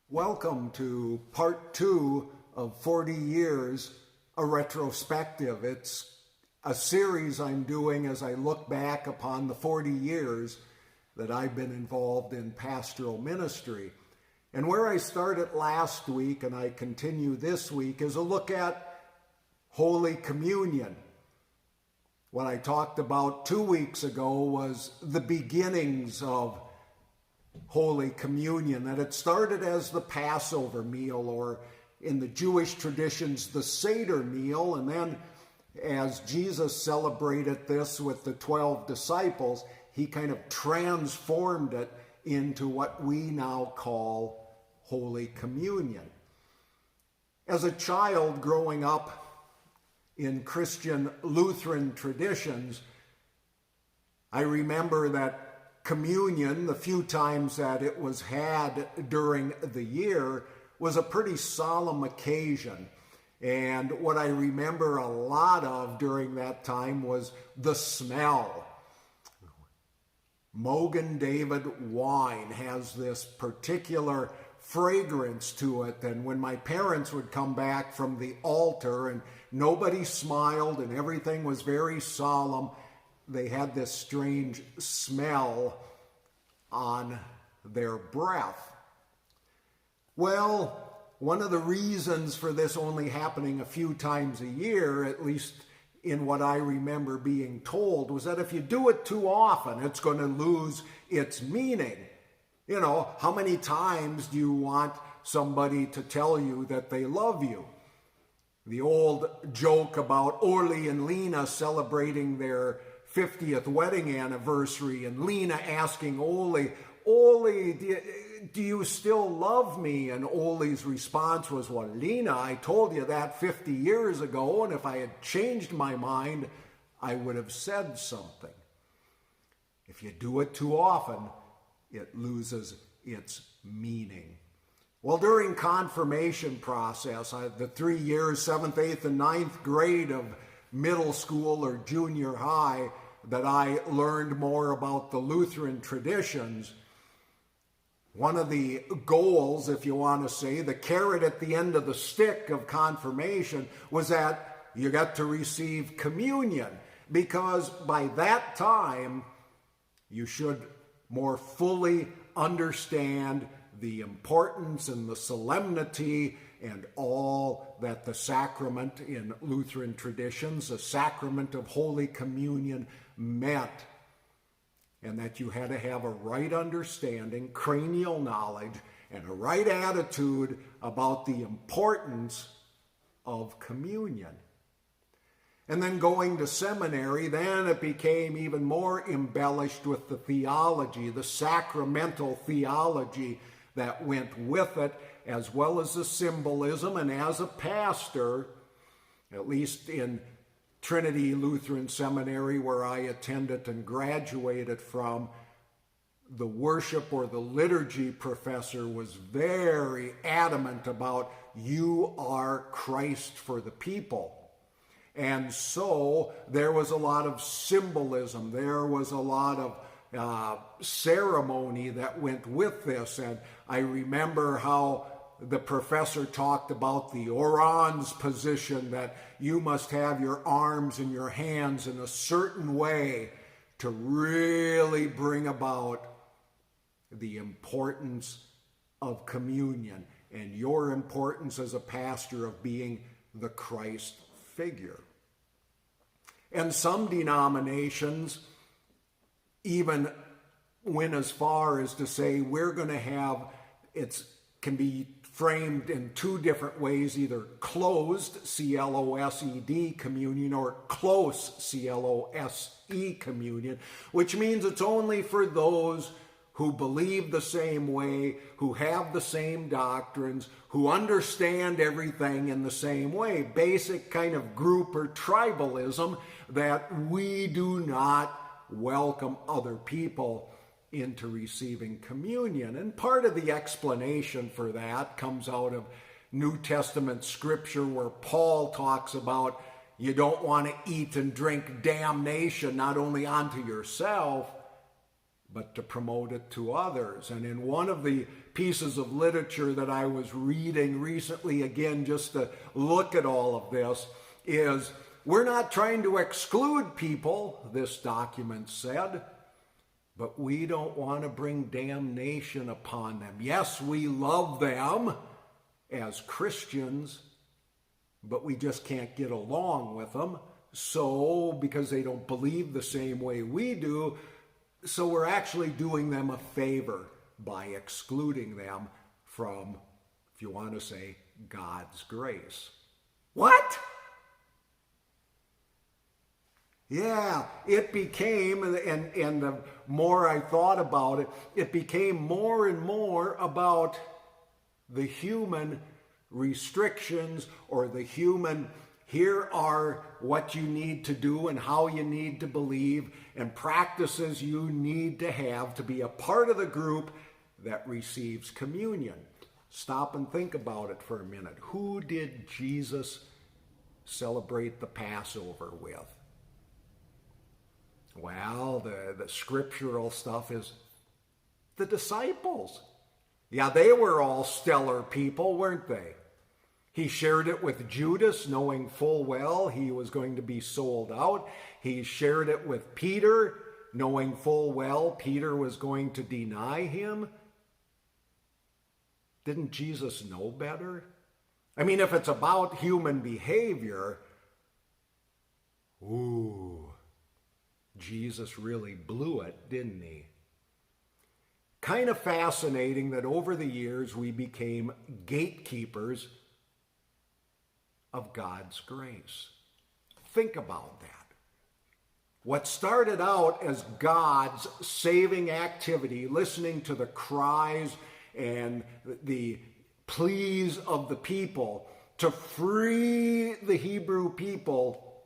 Welcome to part 2 of 40 Years, a Retrospective. It's a series I'm doing as I look back upon the 40 years that I've been involved in pastoral ministry. And where I started last week and I continue this week is a look at Holy Communion. What I talked about 2 weeks ago was the beginnings of Holy Communion, that it started as the Passover meal, or in the Jewish traditions, the Seder meal, and then as Jesus celebrated this with the 12 disciples, he kind of transformed it into what we now call Holy Communion. As a child growing up in Christian Lutheran traditions, I remember that communion, the few times that it was had during the year, was a pretty solemn occasion. And what I remember a lot of during that time was the smell. Mogen David wine has this particular fragrance to it, and when my parents would come back from the altar and nobody smiled and everything was very solemn, they had this strange smell on their breath. Well, one of the reasons for this only happening a few times a year, at least in what I remember being told, was that if you do it too often, it's going to lose its meaning. You know, how many times do you want somebody to tell you that they love you? The old joke about Orly and Lena celebrating their 50th wedding anniversary, and Lena asking Ole, do you still love me? And Ole's response was, well, Lena, I told you that 50 years ago, and if I had changed my mind, I would have said something. If you do it too often, it loses its meaning. Well, during confirmation process, the 3 years, 7th, 8th, and 9th grade of middle school or junior high, that I learned more about the Lutheran traditions, one of the goals, if you want to say, the carrot at the end of the stick of confirmation, was that you got to receive communion, because by that time you should more fully understand the importance and the solemnity and all that the sacrament in Lutheran traditions, the sacrament of Holy Communion, meant, and that you had to have a right understanding, cranial knowledge, and a right attitude about the importance of communion. And then going to seminary, then it became even more embellished with the theology, the sacramental theology that went with it, as well as the symbolism. And as a pastor, at least in Trinity Lutheran Seminary, where I attended and graduated from, the worship or the liturgy professor was very adamant about, you are Christ for the people. And so there was a lot of symbolism, there was a lot of ceremony that went with this. And I remember how the professor talked about the orans position, that you must have your arms and your hands in a certain way to really bring about the importance of communion and your importance as a pastor of being the Christ figure. And some denominations even went as far as to say, we're going to have, it can be framed in two different ways, either closed, C-L-O-S-E-D, communion, or close, C-L-O-S-E, communion, which means it's only for those who believe the same way, who have the same doctrines, who understand everything in the same way. Basic kind of group or tribalism, that we do not welcome other people into receiving communion. And part of the explanation for that comes out of New Testament scripture, where Paul talks about you don't want to eat and drink damnation not only onto yourself, but to promote it to others. And in one of the pieces of literature that I was reading recently, again, just to look at all of this, is we're not trying to exclude people, this document said, but we don't want to bring damnation upon them. Yes, we love them as Christians, but we just can't get along with them. So, because they don't believe the same way we do, so we're actually doing them a favor by excluding them from, if you want to say, God's grace. What? Yeah, it became, and the more I thought about it, it became more and more about the human restrictions or the human, here are what you need to do and how you need to believe and practices you need to have to be a part of the group that receives communion. Stop and think about it for a minute. Who did Jesus celebrate the Passover with? Well, the scriptural stuff is the disciples. Yeah, they were all stellar people, weren't they? He shared it with Judas, knowing full well he was going to be sold out. He shared it with Peter, knowing full well Peter was going to deny him. Didn't Jesus know better? I mean, if it's about human behavior, Jesus really blew it, didn't he? Kind of fascinating that over the years we became gatekeepers of God's grace. Think about that. What started out as God's saving activity, listening to the cries and the pleas of the people to free the Hebrew people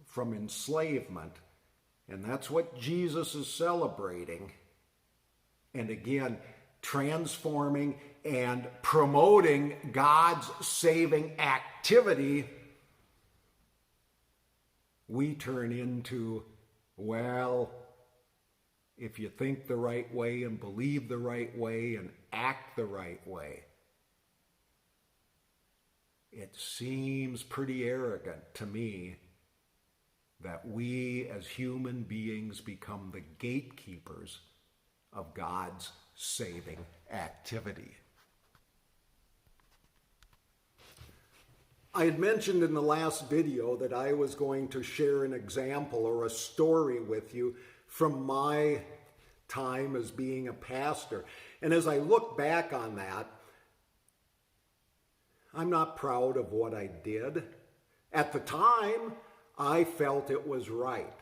from enslavement. And that's what Jesus is celebrating. And again, transforming and promoting God's saving activity, we turn into, well, if you think the right way and believe the right way and act the right way, it seems pretty arrogant to me that we as human beings become the gatekeepers of God's saving activity. I had mentioned in the last video that I was going to share an example or a story with you from my time as being a pastor. And as I look back on that, I'm not proud of what I did. At the time, I felt it was right.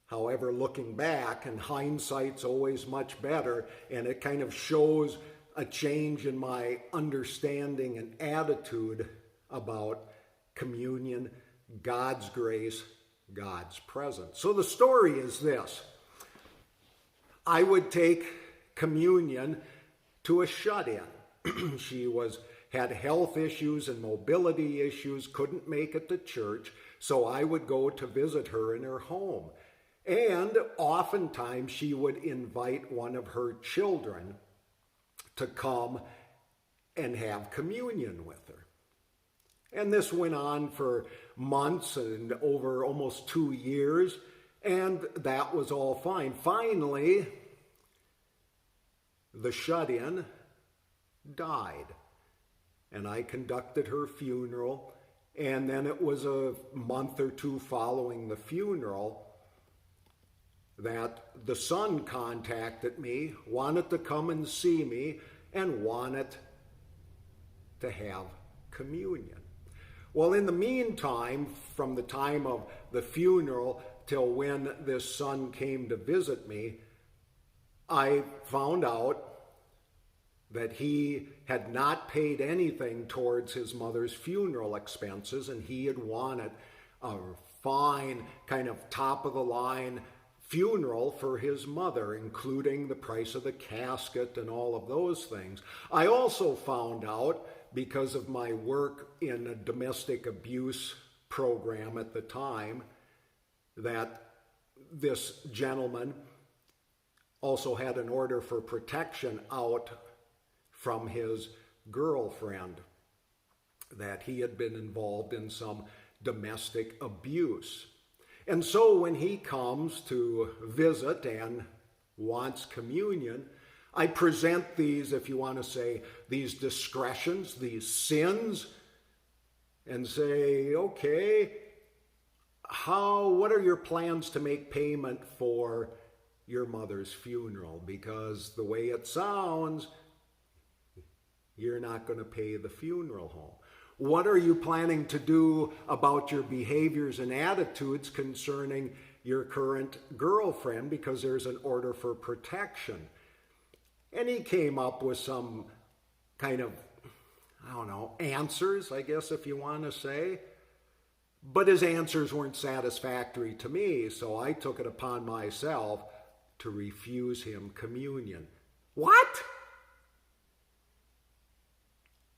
However, looking back, and hindsight's always much better, and it kind of shows a change in my understanding and attitude about communion, God's grace, God's presence. So the story is this. I would take communion to a shut-in. She had health issues and mobility issues, couldn't make it to church, so I would go to visit her in her home. And oftentimes she would invite one of her children to come and have communion with her. And this went on for months and over almost 2 years, and that was all fine. Finally, the shut-in died, and I conducted her funeral, and then it was a month or two following the funeral that the son contacted me, wanted to come and see me, and wanted to have communion. Well, in the meantime, from the time of the funeral till when this son came to visit me, I found out that he had not paid anything towards his mother's funeral expenses, and he had wanted a fine, kind of top-of-the-line funeral for his mother, including the price of the casket and all of those things. I also found out, because of my work in a domestic abuse program at the time, that this gentleman also had an order for protection out from his girlfriend, that he had been involved in some domestic abuse. And so when he comes to visit and wants communion, I present these, if you want to say, these discretions, these sins, and say, okay, what are your plans to make payment for your mother's funeral? Because the way it sounds, you're not going to pay the funeral home. What are you planning to do about your behaviors and attitudes concerning your current girlfriend? Because there's an order for protection. And he came up with some kind of, answers, I guess, if you want to say. But his answers weren't satisfactory to me, so I took it upon myself to refuse him communion. What?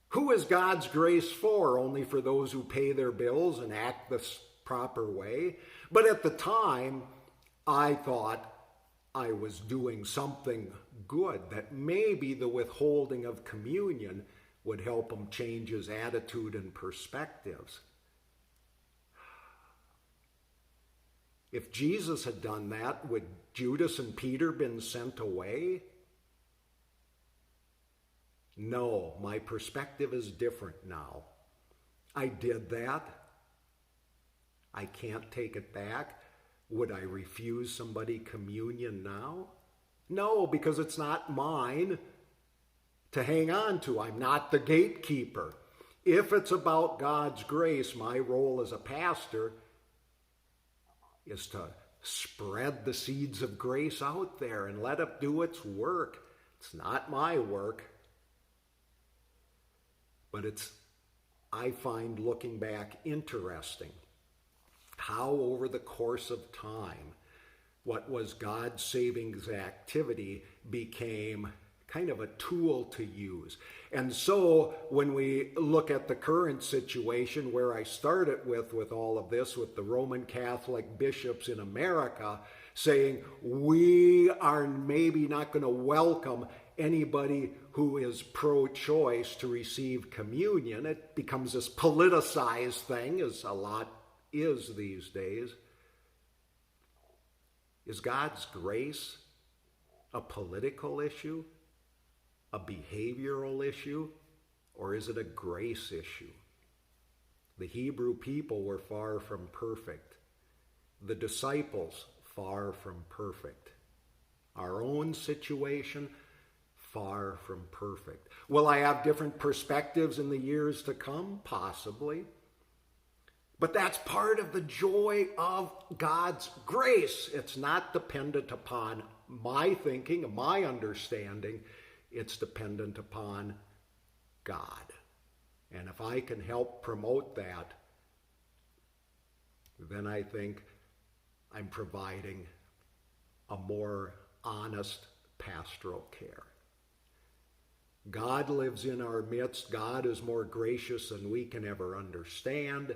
Who is God's grace for? Only for those who pay their bills and act the proper way? But at the time, I thought I was doing something good, that maybe the withholding of communion would help him change his attitude and perspectives. If Jesus had done that, would Judas and Peter been sent away? No, my perspective is different now. I did that. I can't take it back. Would I refuse somebody communion now? No, because it's not mine to hang on to. I'm not the gatekeeper. If it's about God's grace, my role as a pastor is to spread the seeds of grace out there and let it do its work. It's not my work. But I find looking back interesting how over the course of time, what was God's savings activity became kind of a tool to use. And so when we look at the current situation where I started with all of this, with the Roman Catholic bishops in America saying, we are maybe not going to welcome anybody who is pro-choice to receive communion. It becomes this politicized thing, as a lot is these days. Is God's grace a political issue, a behavioral issue, or is it a grace issue? The Hebrew people were far from perfect. The disciples, far from perfect. Our own situation, far from perfect. Will I have different perspectives in the years to come? Possibly. But that's part of the joy of God's grace. It's not dependent upon my thinking, my understanding. It's dependent upon God. And if I can help promote that, then I think I'm providing a more honest pastoral care. God lives in our midst. God is more gracious than we can ever understand.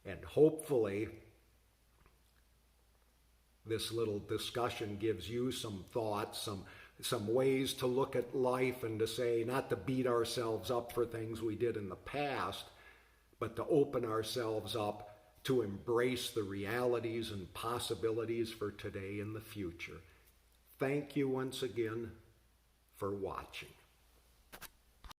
And hopefully, this little discussion gives you some thoughts, some ways to look at life and to say, not to beat ourselves up for things we did in the past, but to open ourselves up to embrace the realities and possibilities for today and the future. Thank you once again for watching.